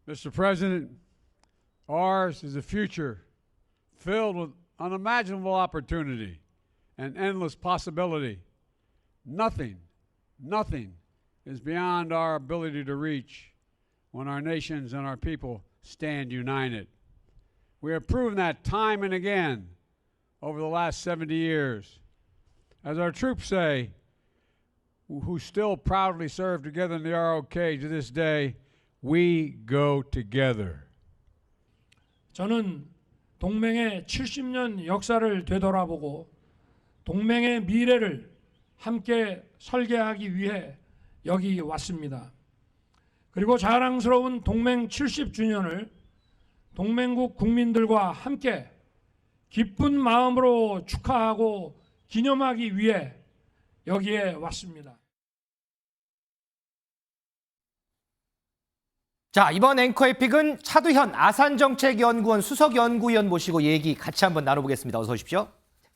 Mr. President, ours is a future filled with unimaginable opportunity and endless possibility. Nothing is beyond our ability to reach when our nations and our people stand united. We have proven that time and again over the last 70 years. As our troops say, who still proudly serve together in the ROK to this day, we go together. 저는 동맹의 70년 역사를 되돌아보고 동맹의 미래를 함께 설계하기 위해 여기 왔습니다. 그리고 자랑스러운 동맹 70주년을 동맹국 국민들과 함께 기쁜 마음으로 축하하고 기념하기 위해 여기에 왔습니다. 자, 이번 앵커의 픽은 차두현 아산정책연구원 수석연구위원 모시고 얘기 같이 한번 나눠보겠습니다. 어서 오십시오.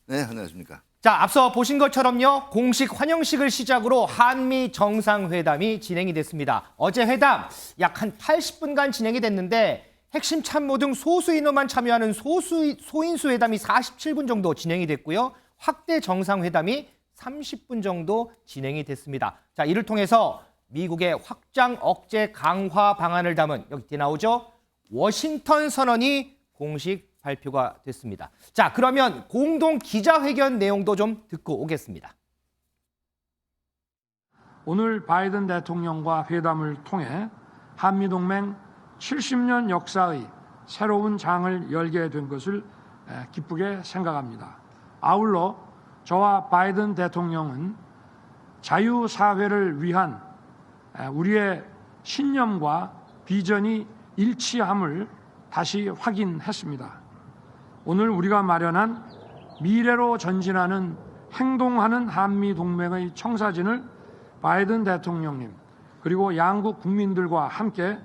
네, 안녕하십니까. 자, 앞서 보신 것처럼요. 공식 환영식을 시작으로 한미 정상회담이 진행이 됐습니다. 어제 회담 약 한 80분간 진행이 됐는데 핵심 참모 등 소수 인원만 참여하는 소인수 회담이 47분 정도 진행이 됐고요. 확대 정상회담이 30분 정도 진행이 됐습니다. 자, 이를 통해서 미국의 확장 억제 강화 방안을 담은 여기 뒤에 나오죠. 워싱턴 선언이 공식 발표가 됐습니다. 자, 그러면 공동 기자회견 내용도 좀 듣고 오겠습니다. 오늘 바이든 대통령과 회담을 통해 한미동맹 70년 역사의 새로운 장을 열게 된 것을 기쁘게 생각합니다. 아울러 저와 바이든 대통령은 자유사회를 위한 우리의 신념과 비전이 일치함을 다시 확인했습니다. 오늘 우리가 마련한 미래로 전진하는 행동하는 한미동맹의 청사진을 바이든 대통령님 그리고 양국 국민들과 함께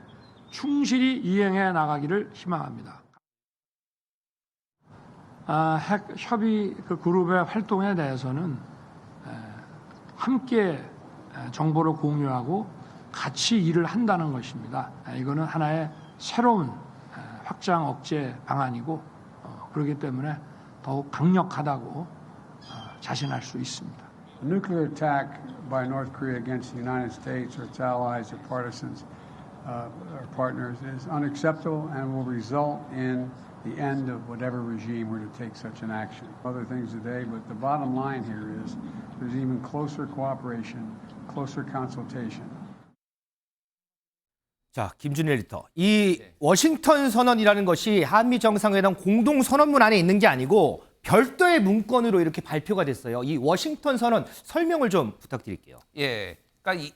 충실히 이행해 나가기를 희망합니다. 핵 협의 그룹의 활동에 대해서는 함께 정보를 공유하고 같이 일을 한다는 것입니다. 이거는 하나의 새로운 확장 억제 방안이고 그렇기 때문에 더욱 강력하다고 자신할 수 있습니다. A nuclear attack by North Korea against the United States or its allies or partisans or partners is unacceptable and will result in the end of whatever regime were to take such an action. Other things today, but the bottom line here is there's even closer cooperation, closer consultation. 자, 김준일 에디터. 이 워싱턴 선언이라는 것이 한미 정상회담 공동 선언문 안에 있는 게 아니고 별도의 문건으로 이렇게 발표가 됐어요. 이 워싱턴 선언 설명을 좀 부탁드릴게요. 예. 그러니까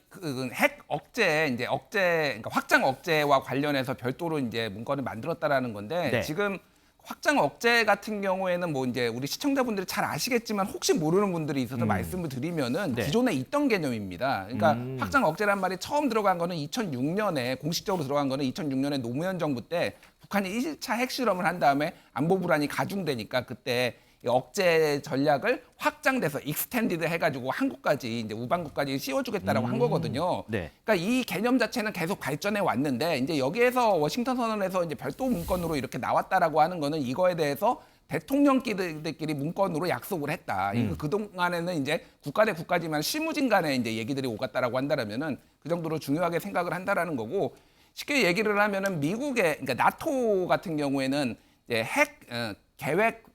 핵 억제, 그러니까 확장 억제와 관련해서 별도로 이제 문건을 만들었다라는 건데 네. 지금 확장 억제 같은 경우에는 뭐 이제 우리 시청자분들이 잘 아시겠지만 혹시 모르는 분들이 있어서 말씀을 드리면은 네. 기존에 있던 개념입니다. 그러니까 확장 억제란 말이 처음 들어간 거는 2006년에 공식적으로 들어간 거는 2006년에 노무현 정부 때 북한이 1차 핵실험을 한 다음에 안보 불안이 가중되니까 그때 억제 전략을 확장돼서 익스텐디드 해가지고 한국까지 이제 우방국까지 씌워주겠다라고 한 거거든요. 네. 그러니까 이 개념 자체는 계속 발전해 왔는데 이제 여기에서 워싱턴 선언에서 이제 별도 문건으로 이렇게 나왔다라고 하는 거는 이거에 대해서 대통령끼리 문건으로 약속을 했다. 이거 그동안에는 이제 국가 대 국가지만 실무진 간에 이제 얘기들이 오갔다라고 한다라면은 그 정도로 중요하게 생각을 한다라는 거고 쉽게 얘기를 하면은 미국의 그러니까 나토 같은 경우에는 이제 핵 계획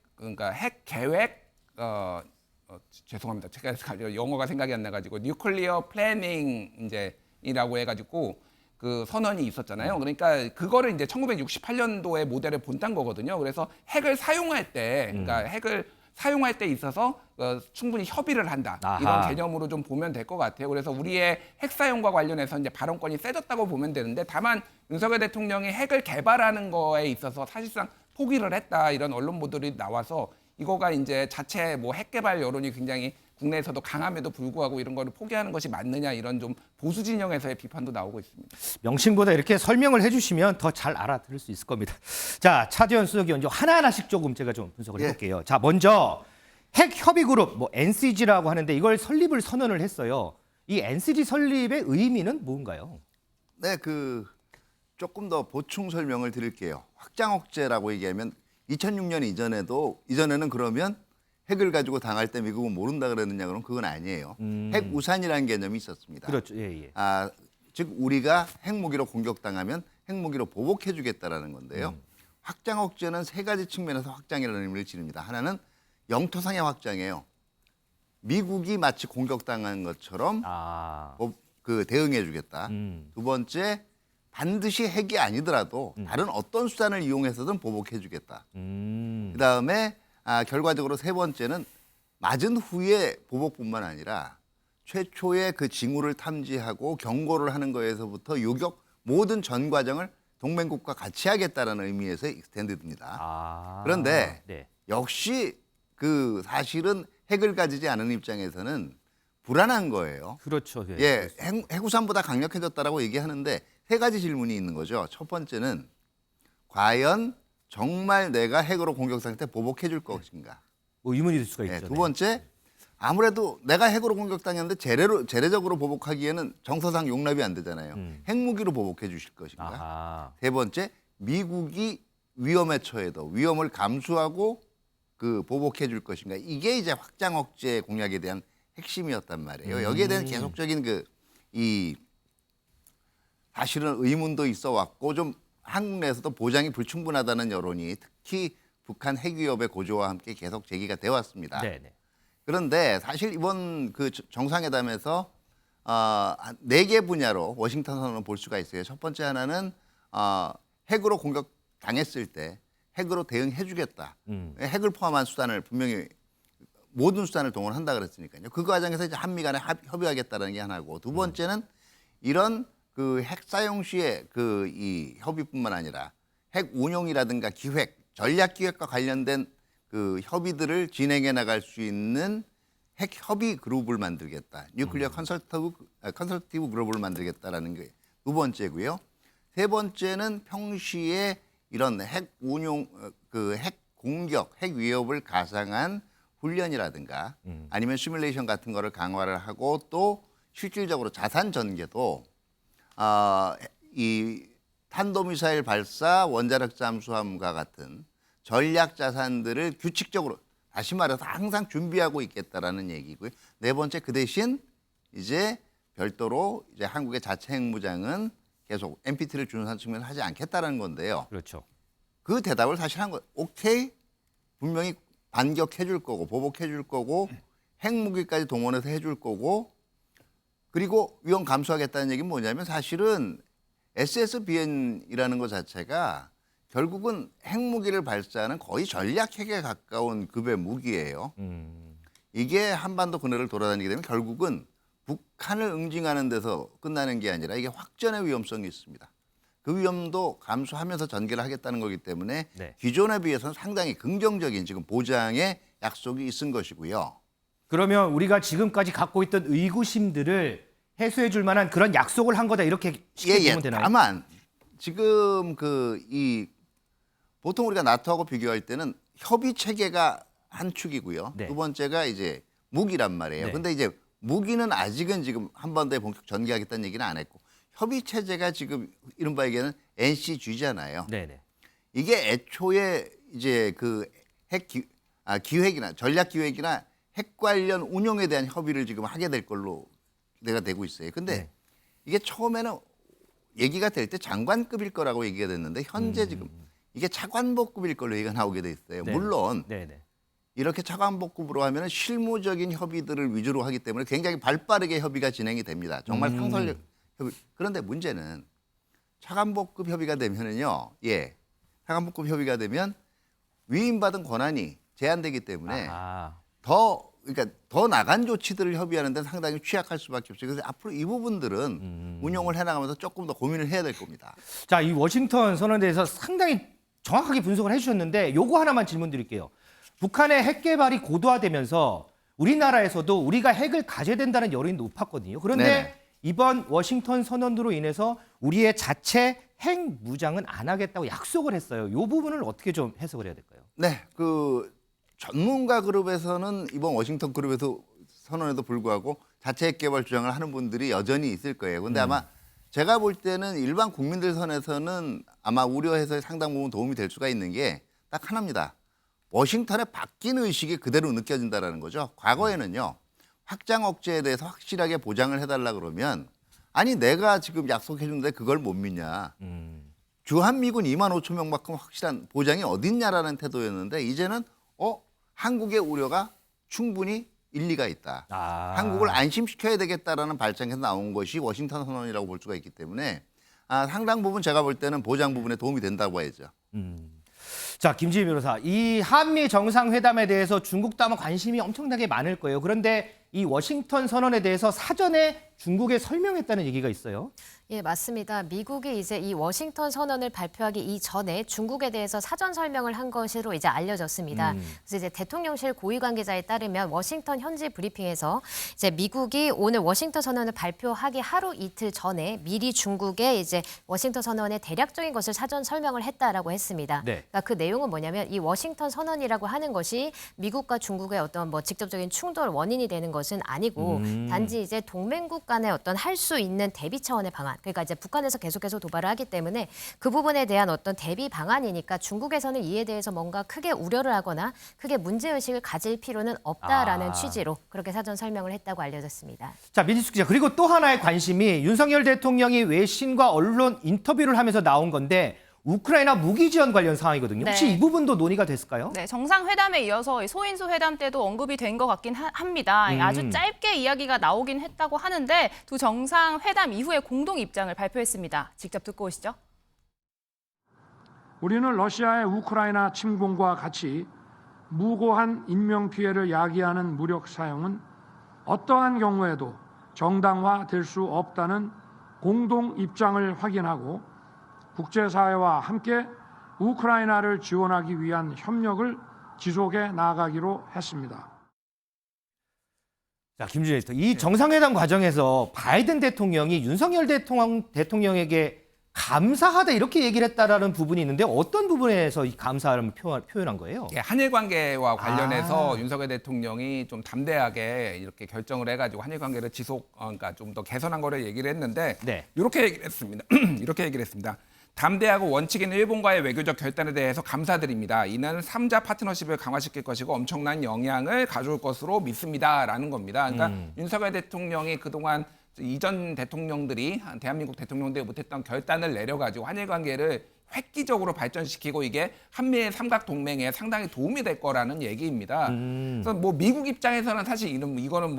죄송합니다. 제가 영어가 생각이 안 나가지고 뉴클리어 플래닝 이제이라고 해가지고 그 선언이 있었잖아요. 그러니까 그거를 이제 1968년도에 모델을 본딴 거거든요. 그래서 핵을 사용할 때, 그러니까 핵을 사용할 때 있어서 충분히 협의를 한다. 아하. 이런 개념으로 좀 보면 될 것 같아요. 그래서 우리의 핵 사용과 관련해서 이제 발언권이 세졌다고 보면 되는데 다만 윤석열 대통령이 핵을 개발하는 거에 있어서 사실상 포기를 했다 이런 언론 보도들이 나와서 이거가 이제 자체 뭐 핵 개발 여론이 굉장히 국내에서도 강함에도 불구하고 이런 거를 포기하는 것이 맞느냐 이런 좀 보수 진영에서의 비판도 나오고 있습니다. 명칭보다 이렇게 설명을 해주시면 더 잘 알아들을 수 있을 겁니다. 자, 차두현 수석위원 하나하나씩 조금 제가 좀 분석을 해볼게요. 자, 먼저 핵 협의 그룹 뭐 NCG라고 하는데 이걸 설립을 선언을 했어요. 이 NCG 설립의 의미는 뭔가요? 네, 조금 더 보충 설명을 드릴게요. 확장 억제라고 얘기하면 2006년 이전에는 그러면 핵을 가지고 당할 때 미국은 모른다 그랬느냐 그러면 그건 아니에요. 핵 우산이라는 개념이 있었습니다. 그렇죠. 예, 예. 즉 우리가 핵무기로 공격당하면 핵무기로 보복해주겠다라는 건데요. 확장 억제는 세 가지 측면에서 확장이라는 의미를 지닙니다. 하나는 영토상의 확장이에요. 미국이 마치 공격당한 것처럼 그 대응해주겠다. 두 번째, 반드시 핵이 아니더라도 다른 어떤 수단을 이용해서든 보복해주겠다. 그다음에 결과적으로 세 번째는 맞은 후에 보복뿐만 아니라 최초의 그 징후를 탐지하고 경고를 하는 거에서부터 요격 모든 전 과정을 동맹국과 같이 하겠다는 의미에서 익스텐드입니다. 그런데 네. 역시 그 사실은 핵을 가지지 않은 입장에서는 불안한 거예요. 그렇죠. 예. 예, 핵우산보다 강력해졌다라고 얘기하는데 세 가지 질문이 있는 거죠. 첫 번째는 과연 정말 내가 핵으로 공격 상태 보복해 줄 것인가? 뭐 의문이 들 수가 있죠. 두 번째, 아무래도 내가 핵으로 공격당했는데 재래적으로 보복하기에는 정서상 용납이 안 되잖아요. 핵무기로 보복해 주실 것인가? 세 번째, 미국이 위험에 처해도 위험을 감수하고 그 보복해 줄 것인가? 이게 이제 확장 억제 공약에 대한 핵심이었단 말이에요. 여기에 대한 계속적인 사실은 의문도 있어 왔고 좀 한국 내에서도 보장이 불충분하다는 여론이 특히 북한 핵 위협의 고조와 함께 계속 제기가 되어 왔습니다. 네네. 그런데 사실 이번 그 정상회담에서 4개 분야로 워싱턴 선언을 볼 수가 있어요. 첫 번째 하나는 핵으로 공격 당했을 때 핵으로 대응해 주겠다. 핵을 포함한 수단을 분명히 모든 수단을 동원한다 그랬으니까요. 그 과정에서 이제 한미 간에 협의하겠다는 게 하나고, 두 번째는 이런 그 핵 사용 시에 그 이 협의뿐만 아니라 핵 운용이라든가 기획, 전략 기획과 관련된 그 협의들을 진행해 나갈 수 있는 핵 협의 그룹을 만들겠다. 뉴클리어 컨설티브 그룹을 만들겠다라는 게 두 번째고요. 세 번째는 평시에 이런 핵 운용, 그 핵 공격, 핵 위협을 가상한 훈련이라든가 아니면 시뮬레이션 같은 거를 강화를 하고 또 실질적으로 자산 전개도 이 탄도미사일 발사, 원자력 잠수함과 같은 전략 자산들을 규칙적으로 다시 말해서 항상 준비하고 있겠다라는 얘기고요. 네 번째, 그 대신 이제 별도로 이제 한국의 자체 핵무장은 계속 NPT를 준수한 측면을 하지 않겠다라는 건데요. 그렇죠. 그 대답을 사실 한 거, 오케이, 분명히 반격해 줄 거고 보복해 줄 거고 핵무기까지 동원해서 해 줄 거고, 그리고 위험 감수하겠다는 얘기는 뭐냐면 사실은 SSBN이라는 것 자체가 결국은 핵무기를 발사하는 거의 전략 핵에 가까운 급의 무기예요. 이게 한반도 근해를 돌아다니게 되면 결국은 북한을 응징하는 데서 끝나는 게 아니라 이게 확전의 위험성이 있습니다. 그 위험도 감수하면서 전개를 하겠다는 거기 때문에 네. 기존에 비해서는 상당히 긍정적인 지금 보장의 약속이 있은 것이고요. 그러면 우리가 지금까지 갖고 있던 의구심들을 해소해 줄 만한 그런 약속을 한 거다, 이렇게 쉽게 보면 되나요? 다만 지금 보통 우리가 나토하고 비교할 때는 협의 체계가 한 축이고요. 네. 두 번째가 이제 무기란 말이에요. 네. 근데 이제 무기는 아직은 지금 한반도에 본격 전개하겠다는 얘기는 안 했고, 협의 체제가 지금 이른바 얘기하는 NCG잖아요. 네네. 이게 애초에 이제 그 기획이나 전략 기획이나 핵 관련 운용에 대한 협의를 지금 하게 될 걸로 내가 되고 있어요. 근데 네. 이게 처음에는 얘기가 될 때 장관급일 거라고 얘기가 됐는데 현재 지금 이게 차관복급일 걸로 얘기가 나오게 돼 있어요. 네. 물론 네네. 이렇게 차관복급으로 하면 실무적인 협의들을 위주로 하기 때문에 굉장히 발빠르게 협의가 진행이 됩니다. 정말 상설력 협의. 그런데 문제는 차관복급 협의가 되면은요, 차관복급 협의가 되면 위임받은 권한이 제한되기 때문에 그러니까 더 나간 조치들을 협의하는 데는 상당히 취약할 수밖에 없어요. 그래서 앞으로 이 부분들은 운용을 해나가면서 조금 더 고민을 해야 될 겁니다. 자, 이 워싱턴 선언에 대해서 상당히 정확하게 분석을 해주셨는데 요거 하나만 질문 드릴게요. 북한의 핵 개발이 고도화되면서 우리나라에서도 우리가 핵을 가져야 된다는 여론이 높았거든요. 그런데 네네. 이번 워싱턴 선언으로 인해서 우리의 자체 핵 무장은 안 하겠다고 약속을 했어요. 이 부분을 어떻게 좀 해석을 해야 될까요? 네, 그 전문가 그룹에서는 이번 워싱턴 그룹에서 선언에도 불구하고 자체 핵 개발 주장을 하는 분들이 여전히 있을 거예요. 근데 아마 제가 볼 때는 일반 국민들 선에서는 아마 우려해서 상당 부분 도움이 될 수가 있는 게 딱 하나입니다. 워싱턴의 바뀐 의식이 그대로 느껴진다는 거죠. 과거에는요. 확장 억제에 대해서 확실하게 보장을 해달라 그러면 아니 내가 지금 약속해 준데 그걸 못 믿냐. 주한미군 2만 5천 명만큼 확실한 보장이 어딨냐라는 태도였는데 이제는 한국의 우려가 충분히 일리가 있다. 한국을 안심시켜야 되겠다라는 발상에서 나온 것이 워싱턴 선언이라고 볼 수가 있기 때문에 상당 부분 제가 볼 때는 보장 부분에 도움이 된다고 해야죠. 자, 김지희 변호사, 이 한미 정상회담에 대해서 중국도 아마 관심이 엄청나게 많을 거예요. 그런데 이 워싱턴 선언에 대해서 사전에 중국에 설명했다는 얘기가 있어요. 예, 맞습니다. 미국이 이제 이 워싱턴 선언을 발표하기 이전에 중국에 대해서 사전 설명을 한 것으로 이제 알려졌습니다. 그래서 이제 대통령실 고위 관계자에 따르면 워싱턴 현지 브리핑에서 이제 미국이 오늘 워싱턴 선언을 발표하기 하루 이틀 전에 미리 중국에 이제 워싱턴 선언의 대략적인 것을 사전 설명을 했다라고 했습니다. 네. 그러니까 그 내용은 뭐냐면 이 워싱턴 선언이라고 하는 것이 미국과 중국의 어떤 뭐 직접적인 충돌 원인이 되는 것은 아니고 단지 이제 동맹국 간의 어떤 할 수 있는 대비 차원의 방안. 그러니까 이제 북한에서 계속해서 도발을 하기 때문에 그 부분에 대한 어떤 대비 방안이니까 중국에서는 이에 대해서 뭔가 크게 우려를 하거나 크게 문제의식을 가질 필요는 없다라는 취지로 그렇게 사전 설명을 했다고 알려졌습니다. 자, 민지숙 기자, 그리고 또 하나의 관심이 윤석열 대통령이 외신과 언론 인터뷰를 하면서 나온 건데 우크라이나 무기 지원 관련 상황이거든요. 혹시 네. 이 부분도 논의가 됐을까요? 네, 정상회담에 이어서 소인수 회담 때도 언급이 된 것 같긴 합니다. 아주 짧게 이야기가 나오긴 했다고 하는데 두 정상회담 이후에 공동 입장을 발표했습니다. 직접 듣고 오시죠. 우리는 러시아의 우크라이나 침공과 같이 무고한 인명피해를 야기하는 무력 사용은 어떠한 경우에도 정당화될 수 없다는 공동 입장을 확인하고 국제사회와 함께 우크라이나를 지원하기 위한 협력을 지속해 나가기로 했습니다. 자, 김준일 에디터, 이 정상회담 과정에서 바이든 대통령이 윤석열 대통령에게 감사하다 이렇게 얘기를 했다라는 부분이 있는데 어떤 부분에서 이 감사를 표현한 거예요? 예, 한일 관계와 관련해서 윤석열 대통령이 좀 담대하게 이렇게 결정을 해가지고 한일 관계를 그러니까 좀 더 개선한 거를 얘기를 했는데 네. 이렇게 얘기를 했습니다. 이렇게 얘기를 했습니다. 담대하고 원칙 있는 일본과의 외교적 결단에 대해서 감사드립니다. 이는 3자 파트너십을 강화시킬 것이고 엄청난 영향을 가져올 것으로 믿습니다라는 겁니다. 그러니까 윤석열 대통령이 그동안 이전 대통령들이 대한민국 대통령들이 못했던 결단을 내려가지고 한일 관계를 획기적으로 발전시키고 이게 한미의 삼각 동맹에 상당히 도움이 될 거라는 얘기입니다. 그래서 뭐 미국 입장에서는 사실 이거는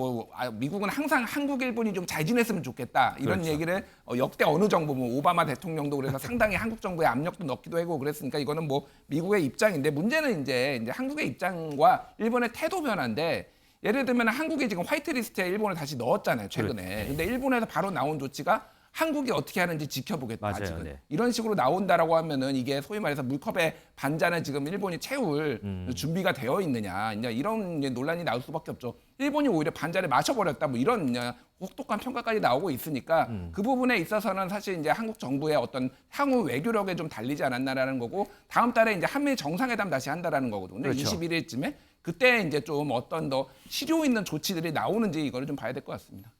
미국은 항상 한국 일본이 좀 잘 지냈으면 좋겠다 이런 그렇죠. 얘기를 역대 어느 정부 오바마 대통령도 그래서 상당히 한국 정부에 압력도 넣기도 하고 그랬으니까 이거는 뭐 미국의 입장인데 문제는 이제 한국의 입장과 일본의 태도 변화인데. 예를 들면 한국이 지금 화이트리스트에 일본을 다시 넣었잖아요 최근에. 근데 일본에서 바로 나온 조치가 한국이 어떻게 하는지 지켜보겠다. 맞아요, 지금 네. 이런 식으로 나온다라고 하면은 이게 소위 말해서 물컵의 반잔을 지금 일본이 채울 준비가 되어 있느냐 이런 논란이 나올 수밖에 없죠. 일본이 오히려 반잔을 마셔버렸다 뭐 이런 혹독한 평가까지 나오고 있으니까 그 부분에 있어서는 사실 이제 한국 정부의 어떤 향후 외교력에 좀 달리지 않았나라는 거고 다음 달에 이제 한미 정상회담 다시 한다라는 거거든요. 그렇죠. 21일쯤에 그때 이제 좀 어떤 더 실효 있는 조치들이 나오는지 이거를 좀 봐야 될 것 같습니다.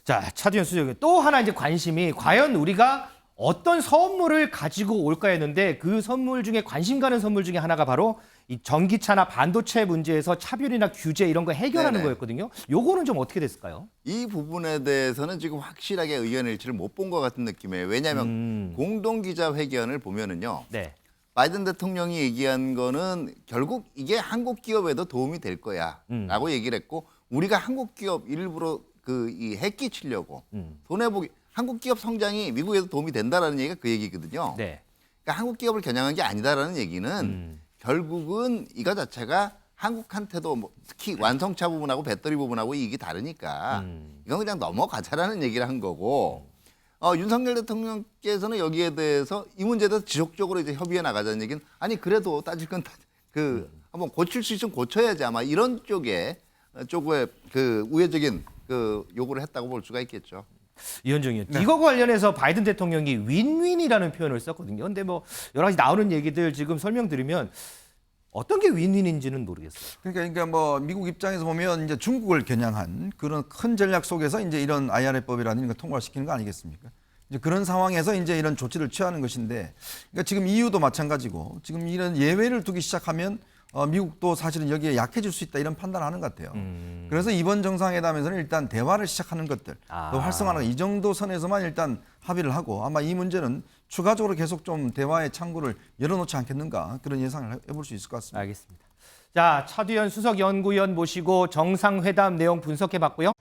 자, 차두현 수석이 또 하나 이제 관심이 과연 우리가 어떤 선물을 가지고 올까 했는데 그 선물 중에 관심 가는 선물 중에 하나가 바로 이 전기차나 반도체 문제에서 차별이나 규제 이런 거 해결하는 네네. 거였거든요. 요거는 좀 어떻게 됐을까요? 이 부분에 대해서는 지금 확실하게 의견 일치를 못 본 것 같은 느낌이에요. 왜냐하면 공동기자회견을 보면은요. 네. 바이든 대통령이 얘기한 거는 결국 이게 한국 기업에도 도움이 될 거야라고 얘기를 했고 우리가 한국 기업 일부러 이 해끼치려고 손해보기 한국 기업 성장이 미국에도 도움이 된다라는 얘기가 그 얘기거든요. 네. 그러니까 한국 기업을 겨냥한 게 아니다라는 얘기는 결국은 이거 자체가 한국한테도 뭐 특히 완성차 부분하고 배터리 부분하고 이게 다르니까 이건 그냥 넘어가자라는 얘기를 한 거고 윤석열 대통령께서는 여기에 대해서 이 문제에 대해서 지속적으로 이제 협의해 나가자는 얘기는 아니 그래도 따질 건 한번 고칠 수 있으면 고쳐야지 아마 이런 쪽에 그 우회적인 그 요구를 했다고 볼 수가 있겠죠. 이현정 의원, 이거 관련해서 바이든 대통령이 윈윈이라는 표현을 썼거든요. 근데 뭐 여러 가지 나오는 얘기들 지금 설명드리면 어떤 게 윈윈인지는 모르겠어요. 그러니까 뭐 미국 입장에서 보면 이제 중국을 겨냥한 그런 큰 전략 속에서 이제 이런 IRA법이라는 걸 통과시키는 거 아니겠습니까? 이제 그런 상황에서 이제 이런 조치를 취하는 것인데, 그러니까 지금 EU도 마찬가지고 지금 이런 예외를 두기 시작하면 미국도 사실은 여기에 약해질 수 있다 이런 판단을 하는 것 같아요. 그래서 이번 정상회담에서는 일단 대화를 시작하는 것들, 또 활성화하는 이 정도 선에서만 일단 합의를 하고 아마 이 문제는 추가적으로 계속 좀 대화의 창구를 열어놓지 않겠는가 그런 예상을 해볼 수 있을 것 같습니다. 알겠습니다. 자, 차두현 수석 연구위원 모시고 정상회담 내용 분석해봤고요.